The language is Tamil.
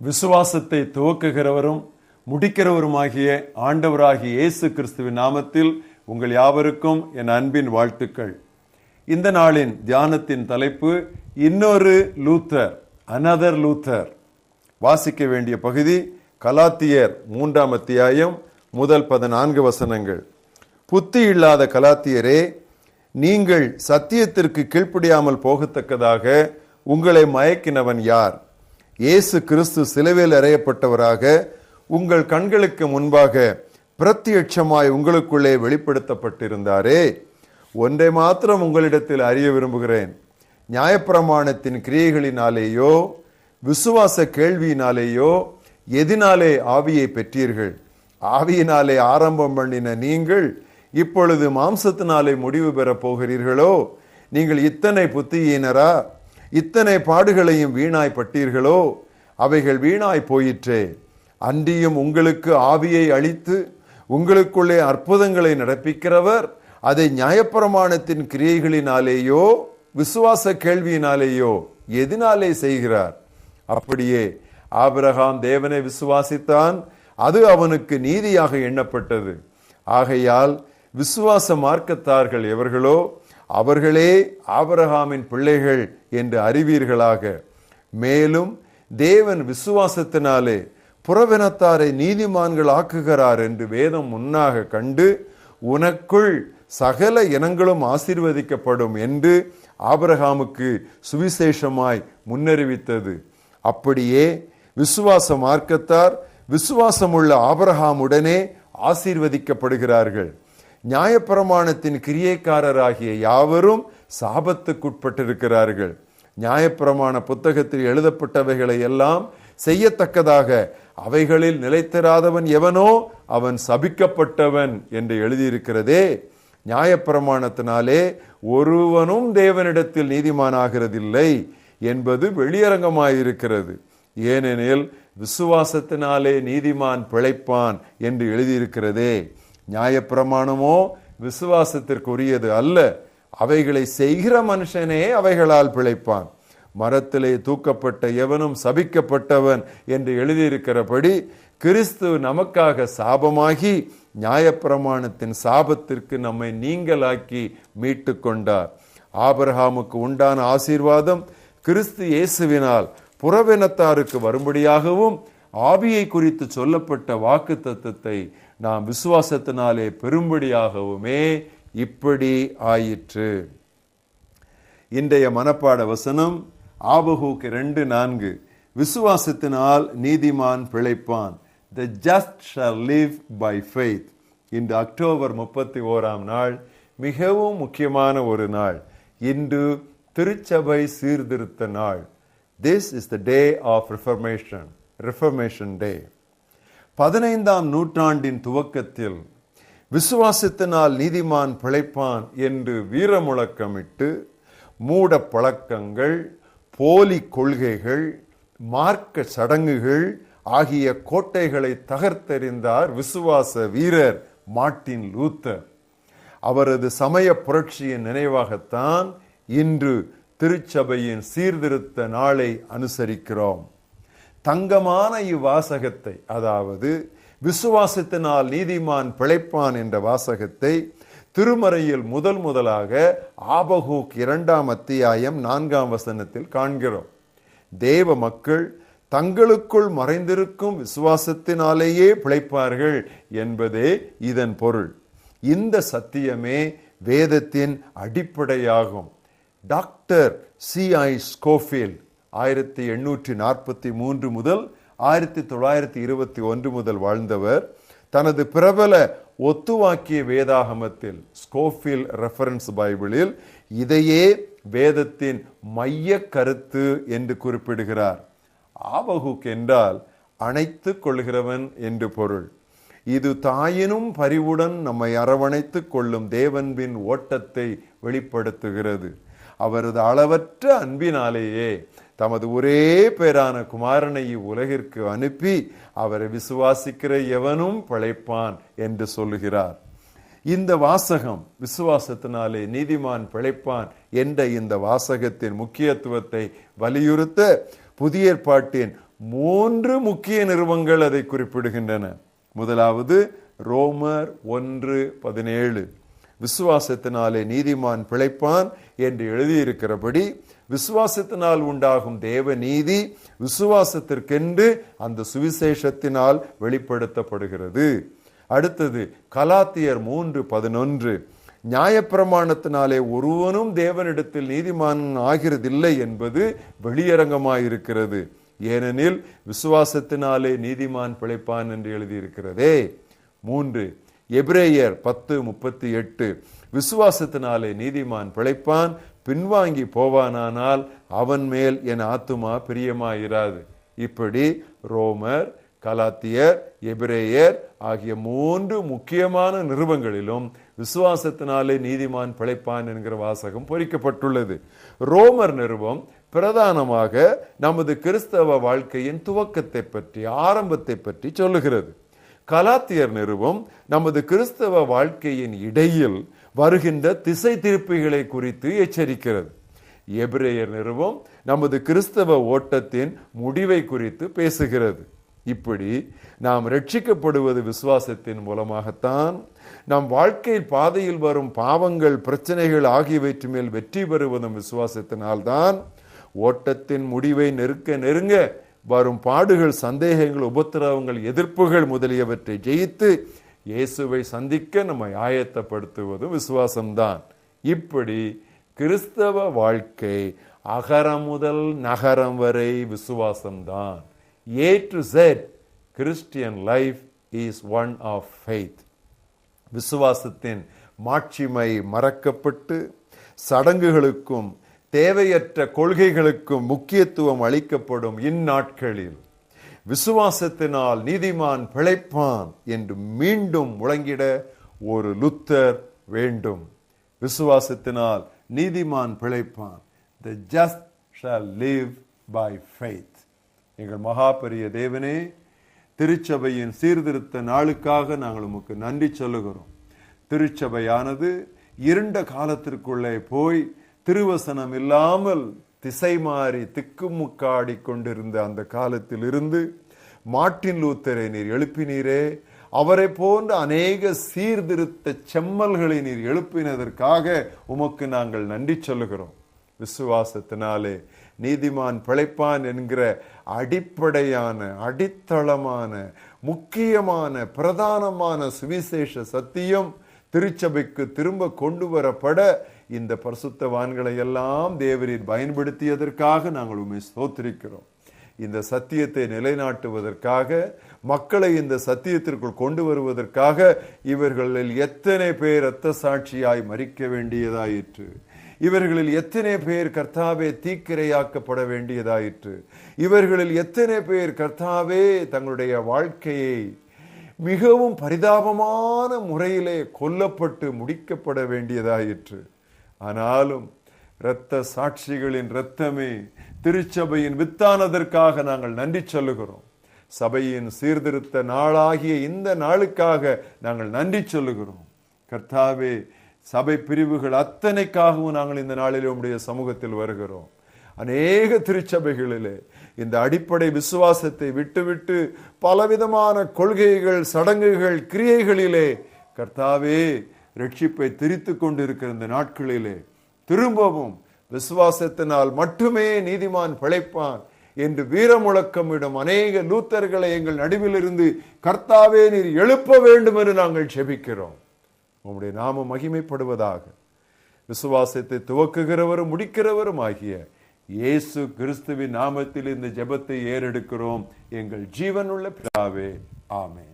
விசுவாசத்தை துவக்குகிறவரும் முடிக்கிறவருமாகிய ஆண்டவராகிய இயேசு கிறிஸ்துவின் நாமத்தில் உங்கள் யாவருக்கும் என் அன்பின் வாழ்த்துக்கள். இந்த நாளின் தியானத்தின் தலைப்பு இன்னொரு லூத்தர், another லூத்தர். வாசிக்க வேண்டிய பகுதி கலாத்தியர் 3ஆம் அத்தியாயம் முதல் 14 வசனங்கள். புத்தி இல்லாத கலாத்தியரே, நீங்கள் சத்தியத்திற்கு கீழ்ப்படியாமல் போகத்தக்கதாக உங்களை மயக்கினவன் யார்? இயேசு கிறிஸ்து சிலுவையில் அறையப்பட்டவராக உங்கள் கண்களுக்கு முன்பாக பிரத்யட்சமாய் உங்களுக்குள்ளே வெளிப்படுத்தப்பட்டிருந்தாரே. ஒன்றை மாத்திரம் உங்களிடத்தில் அறிய விரும்புகிறேன். நியாயப்பிரமாணத்தின் கிரியைகளினாலேயோ விசுவாச கேள்வியினாலேயோ எதினாலே ஆவியை பெற்றீர்கள்? ஆவியினாலே ஆரம்பம் பண்ணின நீங்கள் இப்பொழுது மாம்சத்தினாலே முடிவு பெறப் போகிறீர்களோ? நீங்கள் இத்தனை புத்தியினரா? இத்தனை பாடுகளையும் வீணாய் பட்டீர்களோ? அவைகள் வீணாய் போயிற்றே. அன்றியும் உங்களுக்கு ஆவியை அளித்து உங்களுக்குள்ளே அற்புதங்களை நடப்பிக்கிறவர் அதை நியாயப்பிரமாணத்தின் கிரியைகளினாலேயோ விசுவாச கேள்வியினாலேயோ எதினாலே செய்கிறார்? அப்படியே ஆபிரகாம் தேவனை விசுவாசித்தான், அது அவனுக்கு நீதியாக எண்ணப்பட்டது. ஆகையால் விசுவாச மார்க்கத்தார்கள் எவர்களோ அவர்களே ஆபிரகாமின் பிள்ளைகள் என்று அறிவீர்களாக. மேலும் தேவன் விசுவாசத்தினாலே புறவினத்தாரை நீதிமான்கள் ஆக்குகிறார் என்று வேதம் முன்னாக கண்டு உனக்குள் சகல இனங்களும் ஆசீர்வதிக்கப்படும் என்று ஆபிரகாமுக்கு சுவிசேஷமாய் முன்னறிவித்தது. அப்படியே விசுவாச மார்க்கத்தார் விசுவாசமுள்ள ஆபிரகாமுடனே ஆசீர்வதிக்கப்படுகிறார்கள். நியாயப்பிரமாணத்தின் கிரியைக்காரராகிய யாவரும் சாபத்துக்குட்பட்டிருக்கிறார்கள். நியாயப்பிரமாண புத்தகத்தில் எழுதப்பட்டவைகளை எல்லாம் செய்யத்தக்கதாக அவைகளில் நிலைத்திராதவன் எவனோ அவன் சபிக்கப்பட்டவன் என்று எழுதியிருக்கிறதே. நியாயப்பிரமாணத்தினாலே ஒருவனும் தேவனிடத்தில் நீதிமானாகிறதில்லை என்பது வெளியரங்கமாயிருக்கிறது. ஏனெனில் விசுவாசத்தினாலே நீதிமான் பிழைப்பான் என்று எழுதியிருக்கிறதே. நியாயப்பிரமாணமோ விசுவாசத்திற்குரியது அல்ல, அவைகளை செய்கிற மனுஷனே அவைகளால் பிழைப்பான். மரத்திலே தூக்கப்பட்ட எவனும் சபிக்கப்பட்டவன் என்று எழுதியிருக்கிறபடி கிறிஸ்து நமக்காக சாபமாகி நியாயப்பிரமாணத்தின் சாபத்திற்கு நம்மை நீங்களாக்கி மீட்டு கொண்டார். ஆபிரகாமுக்கு உண்டான ஆசீர்வாதம் கிறிஸ்து இயேசுவினால் புறவினத்தாருக்கு வரும்படியாகவும் ஆவியை குறித்து சொல்லப்பட்ட வாக்கு தத்தத்தை நாம் விசுவாசத்தினாலே பெரும்படியாகவுமே இப்படி ஆயிற்று. இன்றைய மனப்பாட வசனம் ஆபகூக் 2:4. விசுவாசத்தினால் நீதிமான் பிழைப்பான். The just shall live by faith. இன்று அக்டோபர் 31ஆம் நாள் மிகவும் முக்கியமான ஒரு நாள். இன்று திருச்சபை சீர்திருத்த நாள். This is the day of Reformation, Reformation Day. 15ஆம் நூற்றாண்டின் துவக்கத்தில் விசுவாசத்தினால் நீதிமான் பிழைப்பான் என்று வீரமுழக்கமிட்டு மூட பழக்கங்கள், போலி கொள்கைகள், மார்க்க சடங்குகள் ஆகிய கோட்டைகளை தகர்த்தெறிந்தார் விசுவாச வீரர் மார்ட்டின் லூத்தர். அவரது சமய புரட்சியின் நினைவாகத்தான் இன்று திருச்சபையின் சீர்திருத்த நாளை அனுசரிக்கிறோம். தங்கமான இவ்வாசகத்தை, அதாவது விசுவாசத்தினால் நீதிமான் பிழைப்பான் என்ற வாசகத்தை திருமறையில் முதலாக ஆபகூக் 2ஆம் அத்தியாயம் 4ஆம் வசனத்தில் காண்கிறோம். தேவ மக்கள் தங்களுக்குள் மறைந்திருக்கும் விசுவாசத்தினாலேயே பிழைப்பார்கள் என்பதே இதன் பொருள். இந்த சத்தியமே வேதத்தின் அடிப்படையாகும். Doctor C.I. ஸ்கோஃபீல்ட் 1843 முதல் 1921 முதல் வாழ்ந்தவர். தனது பிரபல ஒத்துவாக்கிய வேதாகமத்தில், ஸ்கோஃபீல்ட் ரெஃபரன்ஸ் பைபிளில், இதையே வேதத்தின் மைய கருத்து என்று குறிப்பிடுகிறார். ஆபகூக் என்றால் அணைத்துக் கொள்கிறவன் என்று பொருள். இது தாயினும் பரிவுடன் நம்மை அரவணைத்துக் கொள்ளும் தேவன்பின் ஓட்டத்தை வெளிப்படுத்துகிறது. அவரது அளவற்ற அன்பினாலேயே தமது ஒரே பேரான குமாரனை உலகிற்கு அனுப்பி அவரை விசுவாசிக்கிற எவனும் பிழைப்பான் என்று சொல்லுகிறார். இந்த வாசகம் விசுவாசத்தினாலே நீதிமான் பிழைப்பான் என்ற இந்த வாசகத்தின் முக்கியத்துவத்தை வலியுறுத்த புதிய ஏற்பாட்டின் 3 முக்கிய நிறுவங்கள் அதை குறிப்பிடுகின்றன. முதலாவது ரோமர் 1:17, விசுவாசத்தினாலே நீதிமான் பிழைப்பான் என்று எழுதியிருக்கிறபடி விசுவாசத்தினால் உண்டாகும் தேவ நீதி விசுவாசத்திற்கென்று அந்த சுவிசேஷத்தினால் வெளிப்படுத்தப்படுகிறது. அடுத்தது கலாத்தியர் 3:11, நியாயப்பிரமாணத்தினாலே ஒருவனும் தேவனிடத்தில் நீதிமான் ஆகிறதில்லை என்பது வெளியரங்கமாயிருக்கிறது, ஏனெனில் விசுவாசத்தினாலே நீதிமான் பிழைப்பான் என்று எழுதியிருக்கிறதே. 3 எபிரேயர் 10:38, விசுவாசத்தினாலே நீதிமான் பிழைப்பான், பின்வாங்கி போவானானால் அவன் மேல் என் ஆத்துமா பிரியமாயிராது. இப்படி ரோமர், கலாத்தியர், எபிரேயர் ஆகிய 3 முக்கியமான நிருபங்களிலும் விசுவாசத்தினாலே நீதிமான் பிழைப்பான் என்கிற வாசகம் பொறிக்கப்பட்டுள்ளது. ரோமர் நிருபம் பிரதானமாக நமது கிறிஸ்தவ வாழ்க்கையின் துவக்கத்தை பற்றி, ஆரம்பத்தை பற்றி சொல்லுகிறது. கலாத்தியர் நிருபம் நமது கிறிஸ்தவ வாழ்க்கையின் இடையில் வருகின்ற திசை திருப்பிகளை குறித்து எச்சரிக்கிறது. எபிரேயர் நிருபம் நமது கிறிஸ்தவ ஓட்டத்தின் முடிவை குறித்து பேசுகிறது. இப்படி நாம் ரட்சிக்கப்படுவது விசுவாசத்தின் மூலமாகத்தான். நம் வாழ்க்கை பாதையில் வரும் பாவங்கள், பிரச்சனைகள் ஆகியவற்று மேல் வெற்றி பெறுவதும் விசுவாசத்தினால்தான். ஓட்டத்தின் முடிவை நெருங்க வரும் பாடுகள், சந்தேகங்கள், உபத்திரவங்கள், எதிர்ப்புகள் முதலியவற்றை ஜெயித்து இயேசுவை சந்திக்க நம்மை ஆயத்தப்படுத்துவதும் விசுவாசம்தான். இப்படி கிறிஸ்தவ வாழ்க்கை அகரம் முதல் நகரம் வரை விசுவாசம்தான். A to Z, Christian life is one of faith. விசுவாசத்தின் மாட்சிமை மறக்கப்பட்டு சடங்குகளுக்கும் தேவையற்ற கொள்கைகளுக்கும் முக்கியத்துவம் அளிக்கப்படும் இந்நாட்களில் விசுவாசத்தினால் நீதிமான் பிழைப்பான் என்று மீண்டும் முழங்கிட ஒரு லுத்தர் வேண்டும். விசுவாசத்தினால் நீதிமான் பிழைப்பான். The just shall live by faith. எங்கள் மகா பெரிய தேவனே, திருச்சபையின் சீர்திருத்த நாளுக்காக நாங்கள் உமக்கு நன்றி சொல்லுகிறோம். திருச்சபையானது இருண்ட காலத்திற்குள்ளே போய் திருவசனம் இல்லாமல் திசை மாறி திக்குமுக்காடி கொண்டிருந்த அந்த காலத்தில் இருந்து மார்ட்டின் லூத்தரை நீர் எழுப்பினீரே, அவரை போன்ற அநேக சீர்திருத்த செம்மல்களை நீர் எழுப்பினதற்காக உமக்கு நாங்கள் நன்றி சொல்லுகிறோம். விசுவாசத்தினாலே நீதிமான் பிழைப்பான் என்கிற அடிப்படையான, அடித்தளமான, முக்கியமான, பிரதானமான சுவிசேஷ சத்தியம் திருச்சபைக்கு திரும்ப கொண்டு வரப்பட இந்த பரிசுத்தவான்களை எல்லாம் தேவரீர் பயன்படுத்தியதற்காக நாங்கள் உம்மை ஸ்தோத்திரிக்கிறோம். இந்த சத்தியத்தை நிலைநாட்டுவதற்காக, மக்களை இந்த சத்தியத்திற்குள் கொண்டு வருவதற்காக இவர்களில் எத்தனை பேர் இரத்த சாட்சியாய் மரிக்க வேண்டியதாயிற்று, இவர்களில் எத்தனை பேர் கர்த்தாவே தீக்கிரையாக்கப்பட வேண்டியதாயிற்று, இவர்களில் எத்தனை பேர் கர்த்தாவே தங்களுடைய வாழ்க்கையை மிகவும் பரிதாபமான முறையிலே கொல்லப்பட்டு முடிக்கப்பட வேண்டியதாயிற்று. ஆனாலும் இரத்த சாட்சிகளின் இரத்தமே திருச்சபையின் வித்தானதற்காக நாங்கள் நன்றி சொல்லுகிறோம். சபையின் சீர்திருத்த நாளாகிய இந்த நாளுக்காக நாங்கள் நன்றி சொல்லுகிறோம். கர்த்தாவே, சபை பிரிவுகள் அத்தனைக்காகவும் நாங்கள் இந்த நாளிலே உம்முடைய சமூகத்தில் வருகிறோம். அநேக திருச்சபைகளிலே இந்த அடிப்படை விசுவாசத்தை விட்டுவிட்டு பலவிதமான கொள்கைகள், சடங்குகள், கிரியைகளிலே கர்த்தாவே ரட்சிப்பை திரித்து கொண்டிருக்கிற இந்த நாட்களிலே திரும்பவும் விசுவாசத்தினால் மட்டுமே நீதிமான் பிழைப்பான் என்று வீரமுழக்கமிடும் அநேக லூத்தர்களை எங்கள் நடுவில் இருந்து கர்த்தாவே நீர் எழுப்ப வேண்டும் என்று நாங்கள் ஜெபிக்கிறோம். உம்முடைய நாமம் மகிமைப்படுவதாக. விசுவாசத்தை துவக்குகிறவரும் முடிக்கிறவரும் ஆகிய இயேசு கிறிஸ்துவின் நாமத்தில் இந்த ஜெபத்தை ஏறெடுக்கிறோம் எங்கள் ஜீவனுள்ள பிதாவே, ஆமென்.